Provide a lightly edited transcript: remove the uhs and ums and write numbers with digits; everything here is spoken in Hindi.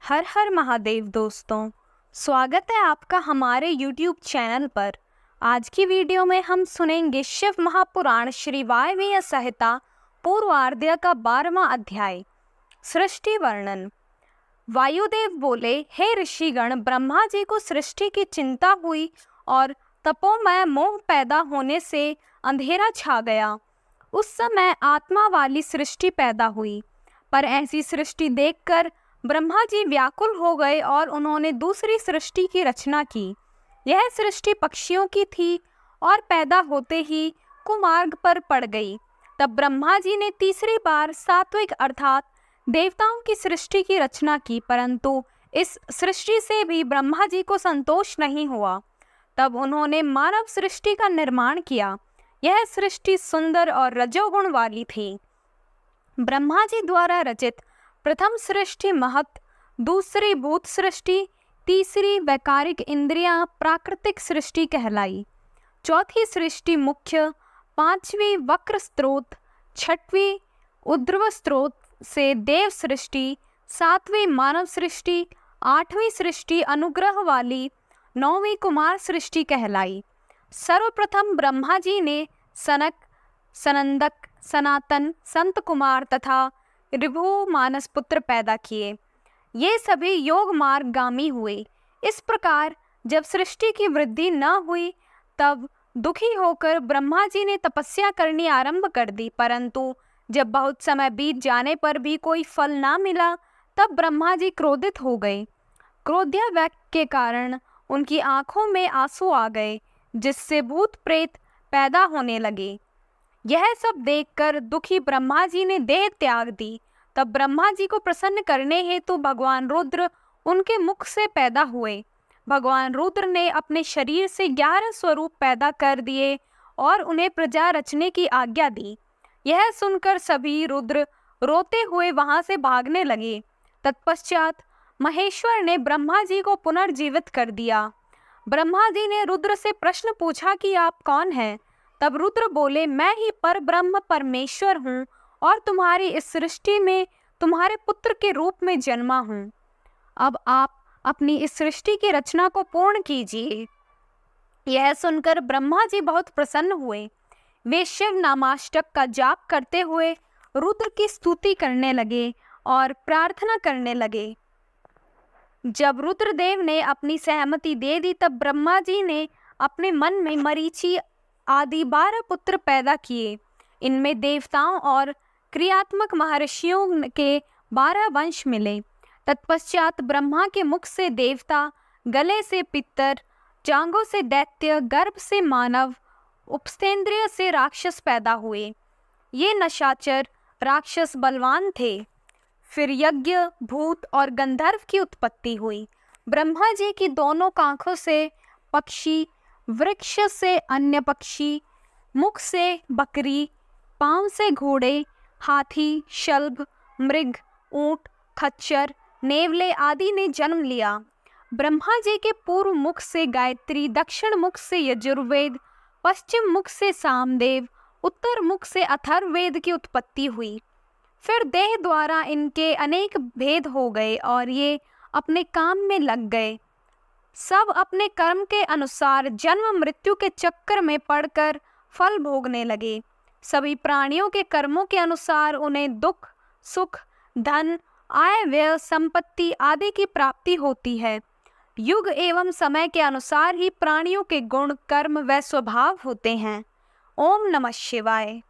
हर हर महादेव दोस्तों, स्वागत है आपका हमारे YouTube चैनल पर। आज की वीडियो में हम सुनेंगे शिव महापुराण श्री वायवीय संहिता पूर्वार्ध का 12वां अध्याय, सृष्टि वर्णन। वायुदेव बोले, हे ऋषिगण, ब्रह्मा जी को सृष्टि की चिंता हुई और तपोमय मोह पैदा होने से अंधेरा छा गया। उस समय आत्मा वाली सृष्टि पैदा हुई, पर ऐसी सृष्टि देखकर ब्रह्मा जी व्याकुल हो गए और उन्होंने दूसरी सृष्टि की रचना की। यह सृष्टि पक्षियों की थी और पैदा होते ही कुमार्ग पर पड़ गई। तब ब्रह्मा जी ने तीसरी बार सात्विक अर्थात देवताओं की सृष्टि की रचना की, परंतु इस सृष्टि से भी ब्रह्मा जी को संतोष नहीं हुआ। तब उन्होंने मानव सृष्टि का निर्माण किया। यह सृष्टि सुंदर और रजोगुण वाली थी। ब्रह्मा जी द्वारा रचित प्रथम सृष्टि महत, दूसरी भूत सृष्टि, तीसरी वैकारिक इंद्रियां प्राकृतिक सृष्टि कहलाई। चौथी सृष्टि मुख्य, पांचवी वक्र स्त्रोत, छठवीं उद्रव स्त्रोत से देव सृष्टि, सातवीं मानव सृष्टि, आठवीं सृष्टि अनुग्रह वाली, नौवीं कुमार सृष्टि कहलाई। सर्वप्रथम ब्रह्मा जी ने सनक, सनंदक, सनातन, संत कुमार तथा ऋभु मानस पुत्र पैदा किए। ये सभी योग मार्गगामी हुए। इस प्रकार जब सृष्टि की वृद्धि न हुई तब दुखी होकर ब्रह्मा जी ने तपस्या करनी आरंभ कर दी, परंतु जब बहुत समय बीत जाने पर भी कोई फल ना मिला तब ब्रह्मा जी क्रोधित हो गए। क्रोधावेग के कारण उनकी आंखों में आंसू आ गए, जिससे भूत प्रेत पैदा होने लगे। यह सब देखकर दुखी ब्रह्मा जी ने देह त्याग दी। तब ब्रह्मा जी को प्रसन्न करने हेतु भगवान रुद्र उनके मुख से पैदा हुए। भगवान रुद्र ने अपने शरीर से 11 स्वरूप पैदा कर दिए और उन्हें प्रजा रचने की आज्ञा दी। यह सुनकर सभी रुद्र रोते हुए वहां से भागने लगे। तत्पश्चात महेश्वर ने ब्रह्मा जी को पुनर्जीवित कर दिया। ब्रह्मा जी ने रुद्र से प्रश्न पूछा कि आप कौन हैं? तब रुद्र बोले, मैं ही पर ब्रह्म परमेश्वर हूँ और तुम्हारी इस सृष्टि में तुम्हारे पुत्र के रूप में जन्मा हूँ। अब आप अपनी इस सृष्टि की रचना को पूर्ण कीजिए। यह सुनकर ब्रह्मा जी बहुत प्रसन्न हुए। वे शिव नामाष्टक का जाप करते हुए रुद्र की स्तुति करने लगे और प्रार्थना करने लगे। जब रुद्रदेव ने अपनी सहमति दे दी तब ब्रह्मा जी ने अपने मन में मरीचि आदि 12 पुत्र पैदा किए। इनमें देवताओं और क्रियात्मक महर्षियों के 12 वंश मिले। तत्पश्चात ब्रह्मा के मुख से देवता, गले से पितर, जांघों से दैत्य, गर्भ से मानव, उपस्थेंद्रिय से राक्षस पैदा हुए। ये नशाचर राक्षस बलवान थे। फिर यज्ञ, भूत और गंधर्व की उत्पत्ति हुई। ब्रह्मा जी की दोनों आंखों से पक्षी, वृक्ष से अन्य पक्षी, मुख से बकरी, पांव से घोड़े, हाथी, शलभ, मृग, ऊंट, खच्चर, नेवले आदि ने जन्म लिया। ब्रह्मा जी के पूर्व मुख से गायत्री, दक्षिण मुख से यजुर्वेद, पश्चिम मुख से सामदेव, उत्तर मुख से अथर्ववेद की उत्पत्ति हुई। फिर देह द्वारा इनके अनेक भेद हो गए और ये अपने काम में लग गए। सब अपने कर्म के अनुसार जन्म मृत्यु के चक्कर में पड़कर फल भोगने लगे। सभी प्राणियों के कर्मों के अनुसार उन्हें दुख, सुख, धन, आय, व्यय, संपत्ति आदि की प्राप्ति होती है। युग एवं समय के अनुसार ही प्राणियों के गुण, कर्म व स्वभाव होते हैं। ओम नमः शिवाय।